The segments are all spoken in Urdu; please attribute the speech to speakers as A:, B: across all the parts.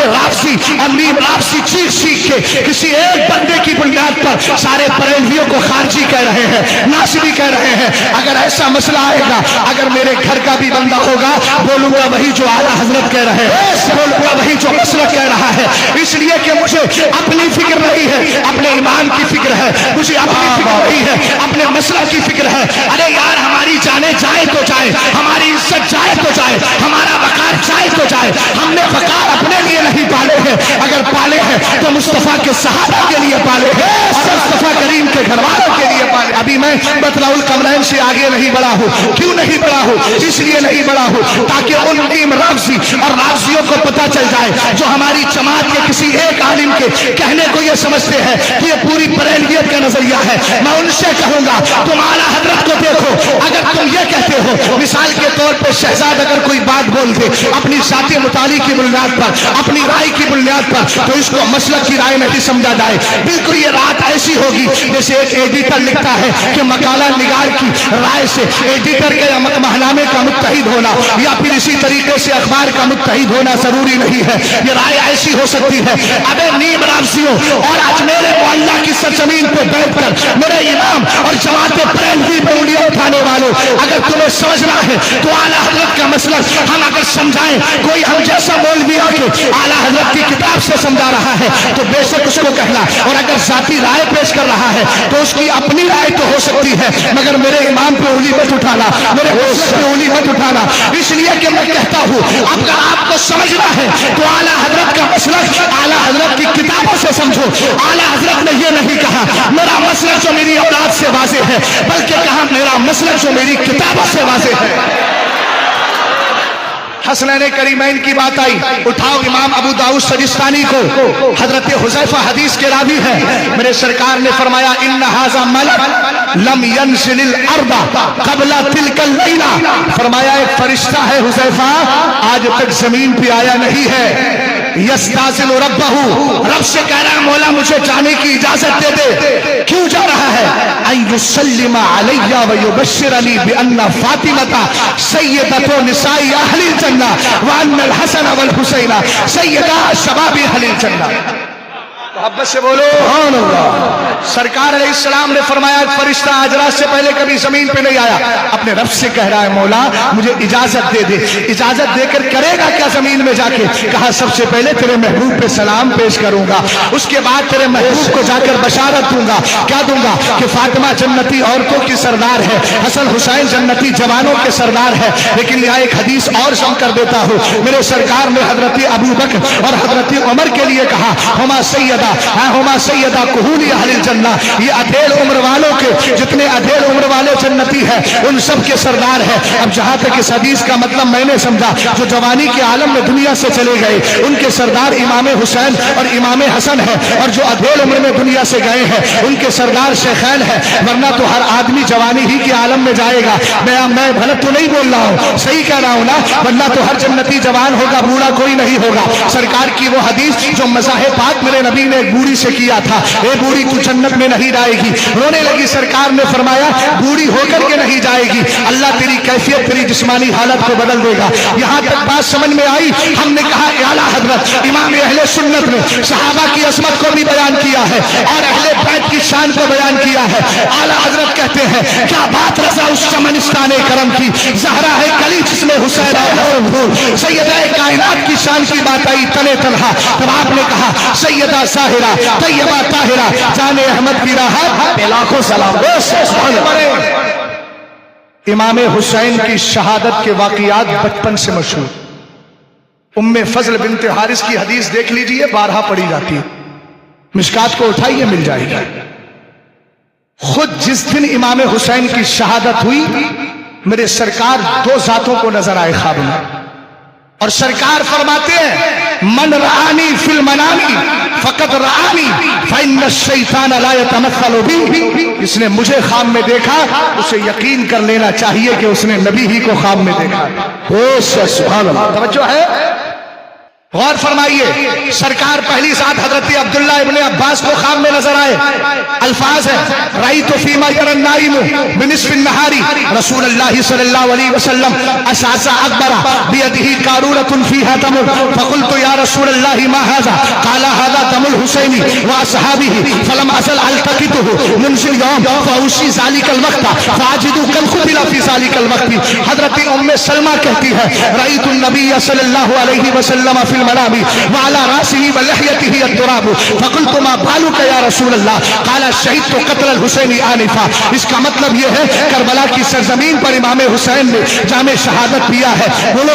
A: کہ رافضی اور نیم رافضی چیخ چیخ کے کسی ایک بندے کی بنیاد پر سارے بریلویوں کو خارجی کہہ رہے ہیں، ناصبی کہہ رہے ہیں. اگر ایسا مسئلہ آئے گا، اگر میرے گھر کا بھی بندہ ہوگا، بولوں گا وہی جو اعلیٰ حضرت کہہ رہے ہیں، بولوں گا وہی جو مسلک کہہ رہا ہے. اس لیے کہ مجھے اپنی فکر نہیں ہے، اپنے ایمان کی فکر ہے، مجھے اپنی فکر نہیں ہے، اپنے مسلک کی فکر ہے. ارے یار ہماری جانیں جائے تو جائے، ہماری عزت جائے تو جائے، ہمارا وقار جائے تو جائے. ہم نے وقار اپنے لیے نہیں پالے ہیں، اگر پالے ہیں تو مصطفیٰ کے صحابہ کے لیے پالے ہیں اور مصطفیٰ کریم کے گھر والوں کے لیے پالے. ابھی میں بطلع القمرین سے آگے نہیں بڑھا ہوں. کیوں نہیں بڑھا ہوں؟ اس لیے نہیں بڑھا ہوں تاکہ ان نیم رافضی اور رافضیوں کو پتہ چل جائے جو ہماری جماعت کے کسی ایک عالم کے کہنے کو یہ سمجھتے ہیں کہ یہ پوری بریلویت کا نظریہ ہے. میں ان سے کہوں گا تم اعلیٰ حضرت کو دیکھو. اگر تم یہ کہتے ہو، مثال کے طور پہ شہزاد اگر کوئی بات بول دے اپنی ذاتی مطالعے کی بنیاد پر، اپنی رائے کی بنیاد پر، تو اس کو مسلک کی رائے نہیں سمجھا جائے. بالکل یہ رات ایسی ہوگی جیسے ایک ایڈیٹر لکھتا ہے کہ مقالہ نگار کی رائے سے ایڈیٹر کے ماہنامے کا متحد ہونا یا پھر اسی طریقے سے اخبار کا متحد ہونا ضروری نہیں ہے. یہ رائے ایسی ہو سکتی ہے. ابے نیم رافضیوں اور آج میرے معلّہ کی سرزمین پہ بیٹھ کر میرے امام اور جماعت بریلوی پہ انگلیاں اٹھانے والوں، اگر تمہیں سمجھنا ہے تو اعلیٰ حضرت کا مسلک ہم اگر سمجھائیں، کوئی ہم جیسا مولوی آ کے اعلیٰ حضرت کی کتاب سے سمجھا رہا ہے تو بے شک اس کو کہنا، اور اگر ذاتی رائے پیش کر رہا ہے تو اس کی اپنی رائے تو ہو سکتی ہے، مگر میرے امام پہ انگلی مت اٹھانا، میرے مسلک پہ انگلی مت اٹھانا. اس لیے کہ میں کہتا ہوں اگر آپ کو سمجھنا ہے تو اعلیٰ حضرت کا مسلک اعلیٰ حضرت کی کتابوں سے سمجھو. اعلیٰ حضرت نے یہ نہیں کہا میرا مسلک جو میری اولاد سے واضح ہے، بلکہ کہا میرا مسلک جو میری کتابوں سے واضح ہے. حسنین کریمین کی بات آئی، اٹھاؤ امام ابو داؤد سجستانی کو. حضرت حذیفہ حدیث کے راوی ہے، میرے سرکار نے فرمایا ان ھذا ملک لم ينزل الارض قبل تلك الليلہ. فرمایا ایک فرشتہ ہے حذیفہ، آج تک زمین پہ آیا نہیں ہے. یستاذن ربہ، رب سے کہہ رہا ہے مولا مجھے جانے کی اجازت دے دے. کیوں جا رہا ہے؟ ان یسلم علی ویبشرنی بان فاطمہ سیدۃ نساء اہل الجنہ وان الحسن والحسین سیدا شباب اہل الجنہ. محبت سے بولو سبحان اللہ. سرکار علیہ السلام نے فرمایا فرشتہ آج رات سے پہلے کبھی زمین پہ نہیں آیا. اپنے رب سے کہہ رہا ہے مولا مجھے اجازت دے دے. اجازت دے کر کرے گا کیا زمین میں جا کے؟ کہا سب سے پہلے تیرے محبوب پہ سلام پیش کروں گا، اس کے بعد تیرے محبوب کو جا کر بشارت دوں گا. کیا دوں گا؟ کہ فاطمہ جنتی عورتوں کی سردار ہے، حسن حسین جنتی جوانوں کے سردار ہے. لیکن یہاں ایک حدیث اور سن کر دیتا ہوں. میرے سرکار نے حضرت ابو بکر اور حضرت عمر کے لیے کہا ہما سیدہ ہما سیدہ کہول اہل الجنہ. یہ ادھیڑ عمر والوں کے جتنے ادھیڑ عمر والے جنتی ہیں ان سب کے سردار ہے. اب جہاں تک اس حدیث کا مطلب میں نے سمجھا، جو جوانی کے عالم میں دنیا سے چلے گئے ان کے سردار امام حسین اور امام حسن ہے، اور جو ادھیڑ عمر میں دنیا سے گئے ہیں ان کے سردار شیخین ہے. ورنہ تو ہر آدمی جوانی ہی کے عالم میں جائے گا. میں غلط تو نہیں بول رہا ہوں، صحیح کہہ رہا ہوں نا؟ ورنہ تو ہر جنتی جوان ہوگا، بوڑھا کوئی نہیں ہوگا. سرکار کی وہ حدیث جو مزاح پاک میرے نبی نے ایک بوڑھی سے کیا تھا، اے بوڑھی تو جنت میں نہیں جائے گی. رونے لگی. سرکار نے فرمایا بوڑھی ہو کر کے نہیں جائے گی، اللہ تیری کیفیت تیری جسمانی حالت کو بدل دے گا. یہاں تک بات سمجھ میں آئی. ہم نے کہا اعلیٰ حضرت امام اہل سنت نے صحابہ کی عظمت کو بھی بیان کیا ہے اور اہل بیت کی شان کو بیان کیا ہے. اعلیٰ حضرت کہتے ہیں کیا بات رضا اس چمنستان کرم کی، زہرا ہے کلی جس میں حسین ہے، سیدہ کائنات کی شان کی بات آئی تنے تنہا. تب آپ نے کہا سیدہ ساہرہ طیبہ طاہرہ جان احمد کی راحت پہ لاکھوں سلام. امام حسین کی شہادت کے واقعات بچپن سے مشہور. ام فضل بنت حارث کی حدیث دیکھ لیجئے، بارہا پڑھی جاتی ہے. مشکات کو اٹھائیے مل جائے گی. خود جس دن امام حسین کی شہادت ہوئی میرے سرکار دو ذاتوں کو نظر آئے خواب میں، اور سرکار فرماتے ہیں من رآنی فی المنام فقط رآنی فإن الشیطان لا يتمثل بی. جس نے مجھے خواب میں دیکھا اسے یقین کر لینا چاہیے کہ اس نے نبی ہی کو خواب میں دیکھا. سبحان اللہ. توجہ ہے. غور فرمائیے، سرکار پہلی ذات حضرت عبداللہ ابن عباس کو خواب میں نظر آئے، الفاظ ہے رأیت فیما یری النائم بنصف النہار رسول اللہ صلی اللہ علیہ وسلم اشعث اکبر بیدہ قارورۃ فیہا تمر فقلت یا رسول اللہ ما ھذا قال ھذا دم الحسین واصحابہ فلم ازل التقطه منذ اليوم فاوشی ذلک الوقت فاجد قد قتل فی ذلک الوقت۔ حضرت ام سلمہ کہتی ہے رأیت النبی صلی اللہ علیہ وسلم فی المنام وعلى راسه ولحيته التراب فقلت ما بالك يا رسول اللہ قال شهدت قتل الحسین آنفا۔ اس کا مطلب یہ ہے کربلا کی سرزمین پر امام حسین نے جام شہادت پیا ہے۔ بولو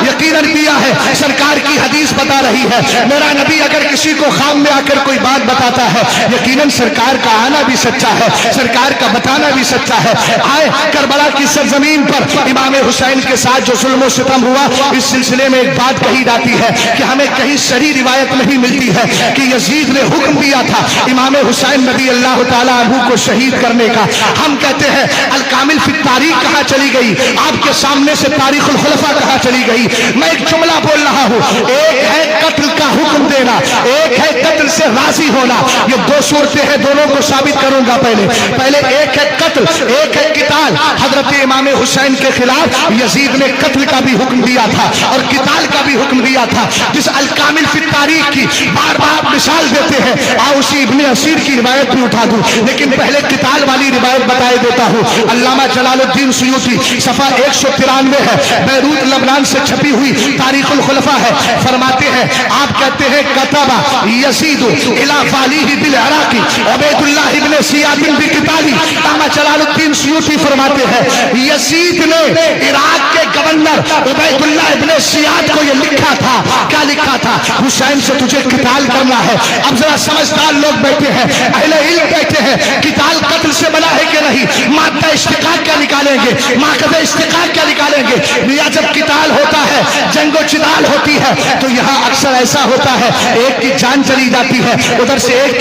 A: یقیناً پیا ہے، سرکار کی حدیث بتا رہی ہے۔ میرا نبی اگر کسی کو خواب میں آ کر کوئی بات بتاتا ہے یقیناً سرکار کا آنا بھی سچا ہے، سرکار کا بتانا بھی سچا ہے۔ آئے کربلا کی سرزمین پر امام حسین کے ساتھ جو ظلم و ستم ہوا، اس سلسلے میں ایک بات کہی جاتی ہے کہ ہمیں کہیں صحیح روایت نہیں ملتی ہے کہ یزید نے حکم دیا تھا امام حسین رضی اللہ تعالیٰ عنہ کو شہید کرنے کا۔ ہم کہتے ہیں الکامل فی التاریخ کہاں چلی گئی، آپ کے سامنے سے تاریخ الخلفاء کہاں چلی گئی۔ میں ایک جملہ بول رہا ہوں، ایک ہے قتل کا حکم دینا، ایک ہے قتل سے راضی ہونا۔ یہ دو صورتیں ہیں، دونوں کو ثابت کروں گا۔ پہلے ایک ہے قتل، ایک ہے قتال۔ حضرت امام حسین کے خلاف یزید نے قتل کا بھی حکم دیا تھا اور قتال کا بھی حکم دیا تھا، جس الکامل فی تاریخ کی بار بار مثال دیتے ہیں۔ آؤ اسی ابن اسیر کی روایت بھی اٹھا دوں، لیکن پہلے قتال والی روایت بتائے دیتا ہوں۔ علامہ جلال الدین سیوطی صفحہ 193 ہے، بیروت لبنان سے چھپی ہوئی تاریخ الخلفاء ہے۔ فرماتے ہیں، آپ کہتے ہیں کتب یزید الی والیہ بالعراق عبید اللہ ابن زیاد بقتالی۔ علامہ جلال الدین سیوطی فرماتے ہیں یزید نے عراق کے گورنر عبید اللہ ابن زیاد کو یہ لکھا تھا۔ کیا لکھا تھا؟ حسین سے تجھے قتال کرنا ہے۔ اب ذرا سمجھدار لوگ بیٹھے ہیں، اہل علم بیٹھے ہیں، قتال قتل سے بنا ہے کہ نہیں؟ مادہ اشتقاق کیا نکالیں گے؟ ماخذ اشتقاق کیا نکالیں گے؟ یا جب قتال ہوتا ہے، جنگ و جدال ہوتی ہے، تو یہاں اکثر ایسا ہوتا ہے ایک کی جان چلی جاتی ہے، ادھر سے ایک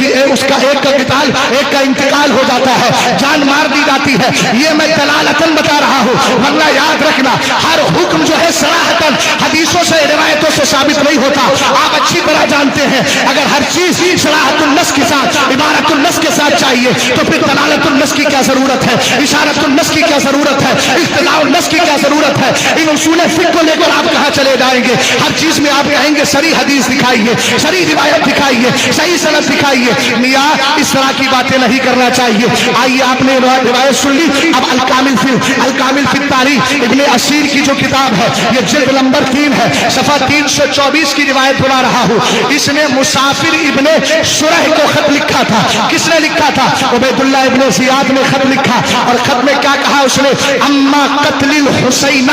A: کا قتال، ایک کا انتقال ہو جاتا ہے، جان مار دی جاتی ہے۔ یہ میں دلالتاً بتا رہا ہوں، ورنہ یاد رکھنا ہر حکم جو ہے صراحتاً حدیثوں سے روایتوں سے ثابت نہیں ہوتا۔ آپ اچھی طرح جانتے ہیں اگر ہر چیز صراحت النص کے ساتھ، عبارت النص کے ساتھ چاہیے تو پھر دلالت النص کی کیا ضرورت ہے، اشارت النص کی کیا ضرورت ہے، اقتضاء النص کی کیا ضرورت ہے؟ ان اصول فقہ کو لے کر آپ کہاں چلے جائیں گے؟ ہر چیز میں آپ کہیں گے صریح حدیث دکھائیے، صریح روایت دکھائیے، صحیح سند دکھائیے۔ میاں اس طرح کی باتیں نہیں کرنا چاہیے۔ آئیے آپ نے روایت سن لی، اب الکامل فی التاریخ ابن اسیر کی جو کتاب ہے، یہ جلد نمبر 3 ہے، صفحہ 324 کی روایت بنا رہا ہوں۔ اس نے مسافر ابن شرح کو خط لکھا تھا۔ کس نے لکھا تھا؟ عبید اللہ ابن زیاد نے خط لکھا، اور خط میں کیا کہا اس نے؟ اما قتل الحسین،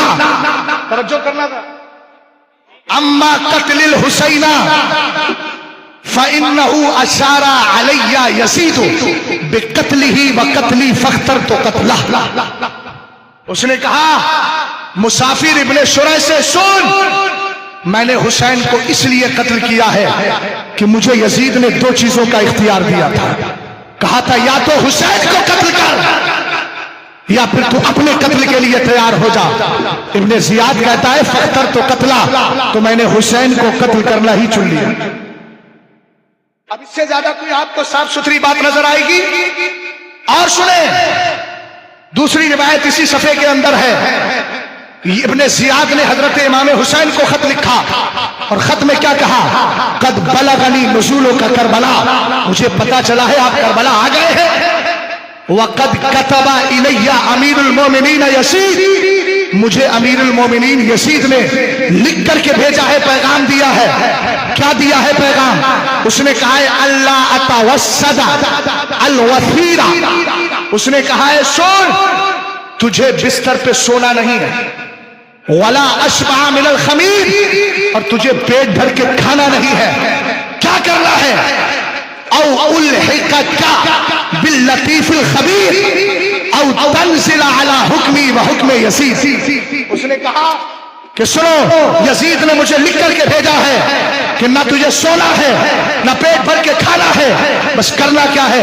A: توجہ کرنا تھا، اما قتل الحسین فإنه أشار علي يزيد بقتله وقتلي فاخترت قتله۔ اس نے کہا مسافر ابن شرح سے سن، میں نے حسین کو اس لیے قتل کیا ہے کہ مجھے یزید نے دو چیزوں کا اختیار دیا تھا۔ کہا تھا یا تو حسین کو قتل کر یا پھر تو اپنے قتل کے لیے تیار ہو جا۔ ابن زیاد کہتا ہے فاخترت قتلہ، تو میں نے حسین کو قتل کرنا ہی چن لیا۔ اب اس سے زیادہ کوئی آپ کو صاف ستھری بات نظر آئے گی؟ اور سنیں، دوسری روایت اسی صفحے کے اندر ہے، ابن زیاد نے حضرت امام حسین کو خط لکھا، اور خط میں کیا کہا؟ قد بلغنی نزولک کربلا، مجھے پتا چلا ہے آپ کربلا آ گئے ہیں۔ وقد کتب الی امیر المومنین یزید، مجھے امیر المومنین یزید نے لکھ کر کے بھیجا ہے، پیغام دیا ہے۔ کیا دیا ہے پیغام؟ اس نے کہا ہے اللہ اتوسد الوثیر، اس نے کہا ہے سن، تجھے بستر پہ سونا نہیں ہے، ولا اشبع من الخمیر، اور تجھے پیٹ بھر کے کھانا نہیں ہے۔ کیا کرنا ہے؟ او الحقک باللطیف الخبیر او تنزل علی حکمی و حکم یزید۔ اس نے کہا کہ سنو، یزید نے مجھے لکھ کر کے بھیجا ہے کہ نہ تجھے سونا ہے نہ پیٹ بھر کے کھانا ہے، بس کرنا کیا ہے؟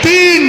A: 3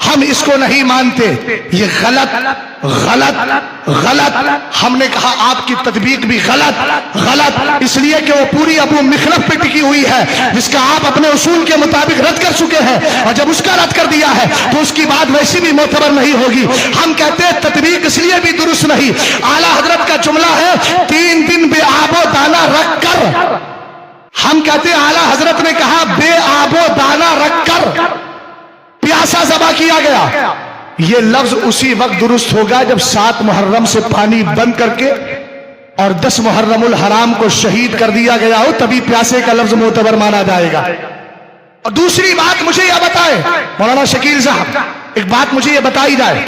A: ہم اس کو نہیں مانتے، یہ غلط غلط غلط۔ ہم نے کہا آپ کی تطبیق بھی غلط غلط، اس لیے کہ وہ پوری ابو مخلف پہ ٹکی ہوئی ہے جس کا آپ اپنے اصول کے مطابق رد کر چکے ہیں، اور جب اس کا رد کر دیا ہے تو اس کی بات ویسی بھی معتبر نہیں ہوگی۔ ہم کہتے ہیں تطبیق اس لیے بھی درست نہیں، اعلیٰ حضرت کا جملہ ہے 3 دن بے آب و دانہ رکھ کر، ہم کہتے ہیں اعلیٰ حضرت نے کہا بے آب و دانہ رکھ کر پیاسا ذبح کیا گیا۔ یہ لفظ اسی وقت درست ہوگا جب 7 محرم سے پانی بند کر کے اور 10 محرم الحرام کو شہید کر دیا گیا ہو، تبھی پیاسے کا لفظ معتبر مانا جائے گا۔ اور دوسری بات مجھے یہ بتائے مولانا شکیل صاحب، ایک بات مجھے یہ بتائی جائے،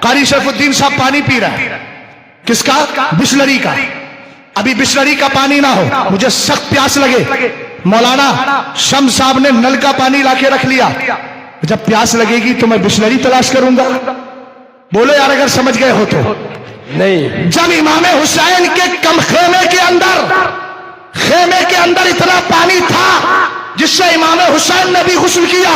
A: قاری شرف الدین صاحب پانی پی رہا ہے، کس کا؟ بسلری کا۔ ابھی بسلری کا پانی نہ ہو، مجھے سخت پیاس لگے، مولانا شمس صاحب نے نل کا پانی لا کے رکھ لیا، جب پیاس لگے گی تو میں بسلری تلاش کروں گا؟ بولو یار اگر سمجھ گئے ہو تو۔ نہیں، جب امام حسین کے کم خیمے کے اندر اتنا پانی تھا جس سے امام حسین نے بھی غسل کیا،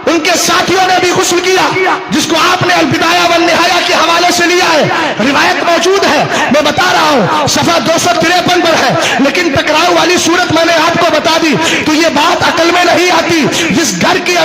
A: ان کے ساتھیوں نے بھی غسل کیا، جس کو آپ نے البدایہ والنہایہ کے حوالے سے لیا ہے، روایت موجود ہے، میں بتا رہا ہوں صفحہ 253 پر ہے، لیکن ٹکراؤ والی صورت میں نے آپ کو بتا دی تو یہ بات عقل میں نہیں آتی۔ جس گھر کے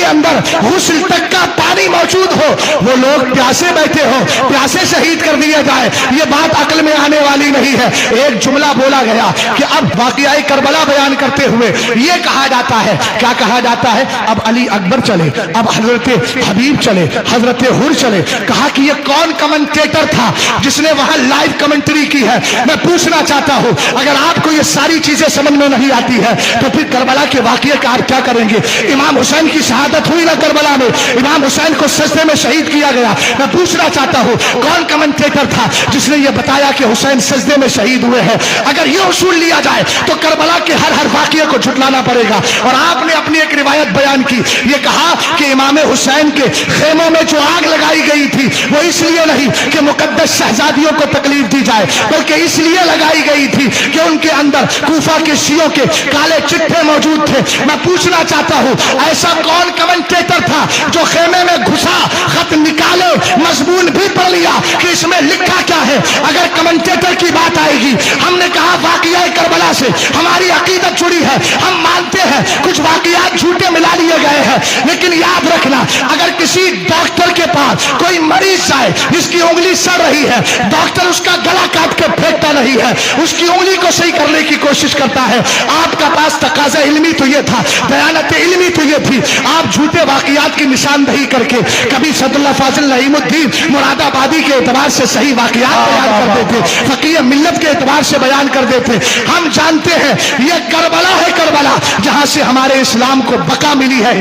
A: اندر غسل تک کا پانی موجود ہو، وہ لوگ پیاسے بیٹھے ہو، پیاسے شہید کر دیے جائے، یہ بات عقل میں آنے والی نہیں ہے۔ ایک جملہ بولا گیا کہ اب واقعہ کربلا بیان کرتے ہوئے یہ کہا جاتا ہے، کیا کہا جاتا ہے؟ اب علی اکبر چلے، اب حضرت حبیب چلے، حضرت حر چلے۔ کہا کہ یہ کون کمنٹیٹر تھا جس نے وہاں لائیو کمنٹری کی ہے؟ میں پوچھنا چاہتا ہوں اگر آپ کو یہ ساری چیزیں سمجھ میں نہیں آتی ہے تو پھر کربلا کے واقعے کا آپ کیا کریں گے؟ امام حسین کی شہادت ہوئی نا کربلا میں، امام حسین کو سجدے میں شہید کیا گیا، میں پوچھنا چاہتا ہوں کون کمنٹیٹر تھا جس نے یہ بتایا کہ حسین سجدے میں شہید ہوئے ہیں؟ اگر یہ اصول لیا جائے تو کربلا کے ہر واقعے کو جھٹلانا پڑے گا۔ اور آپ نے اپنی ایک روایت بیان کی، یہ کہا کہ امام حسین کے خیموں میں جو آگ لگائی گئی تھی وہ اس لیے نہیں کہ مقدس شہزادیوں کو تکلیف دی جائے، بلکہ اس لیے لگائی گئی تھی کہ ان کے اندر کوفہ کے شیعوں کے کالے چٹھے موجود تھے۔ میں پوچھنا چاہتا ہوں ایسا کون کمنٹیٹر تھا جو خیمے میں گھسا، خط نکالے، مضمون بھی پڑھ لیا کہ اس میں لکھا کیا ہے؟ اگر کمنٹیٹر کی بات آئے گی، ہم نے کہا واقعہ کربلا سے ہماری عقیدت جڑی ہے، ہم مانتے ہیں کچھ واقعات جھوٹے ملا لیے گئے ہیں، لیکن یاد رکھنا اگر کسی ڈاکٹر کے پاس کوئی مریض جائے جس کی انگلی سڑ رہی ہے، ڈاکٹر اس کا گلا کاٹ کے پھینکتا نہیں ہے، اس کی انگلی کو صحیح کرنے کی کوشش کرتا ہے۔ آپ کا پاس تقاضا علمی تو یہ تھا، دیانت علمی تو یہ تھی، آپ جھوٹے واقعات کی نشاندہی کر کے کبھی صد اللہ فاضل نعیم الدین مراد آبادی کے اعتبار سے صحیح واقعات بیان کر دیتے، فقیہ ملت کے اعتبار سے بیان کر دیتے۔ ہم جانتے ہیں یہ کربلا ہے، کربلا جہاں سے ہمارے اسلام کو بقا ملی ہے۔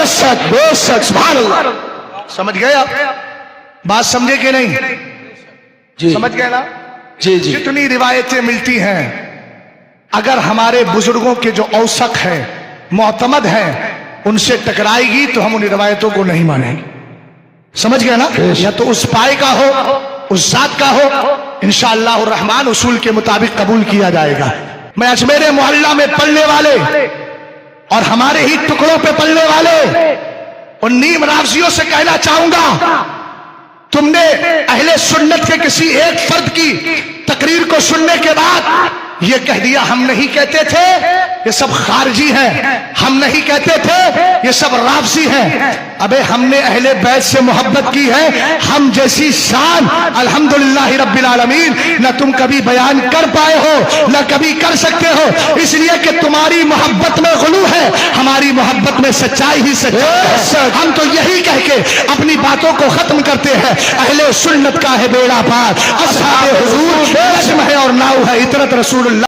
A: سبحان اللہ۔ سمجھ گئے آپ؟ بات سمجھے کہ نہیں؟ سمجھ گئے نا؟ جی جی۔ جتنی روایتیں ملتی ہیں اگر ہمارے بزرگوں کے جو اوثق ہیں، معتمد ہیں، ان سے ٹکرائے گی تو ہم ان روایتوں کو نہیں مانیں گے۔ سمجھ گئے نا؟ یا تو اس پائے کا ہو، اس ذات کا ہو، انشاءاللہ الرحمن اصول کے مطابق قبول کیا جائے گا۔ میں اجمیر محلہ میں پڑھنے والے اور ہمارے ہی ٹکڑوں پہ پلنے والے ان نیم رافضیوں سے کہنا چاہوں گا، تم نے اہل سنت کے کسی ایک فرد کی تقریر کو سننے کے بعد یہ کہہ دیا ہم نہیں کہتے تھے یہ سب خارجی ہیں، ہم نہیں کہتے تھے یہ سب رافضی ہیں۔ ابے ہم نے اہل بیت سے محبت کی ہے، ہم جیسی شان الحمدللہ رب العالمین نہ تم کبھی بیان کر پائے ہو نہ کبھی کر سکتے ہو، اس لیے کہ تمہاری محبت میں غلو ہے، ہماری محبت میں سچائی ہی سچائی ہے۔ ہم تو یہی کہہ کے اپنی باتوں کو ختم کرتے ہیں، اہل سنت کا ہے بیڑا پار، اصحاب حضور نجم ہے اور ناؤ ہے، اطرت رسول اللہ۔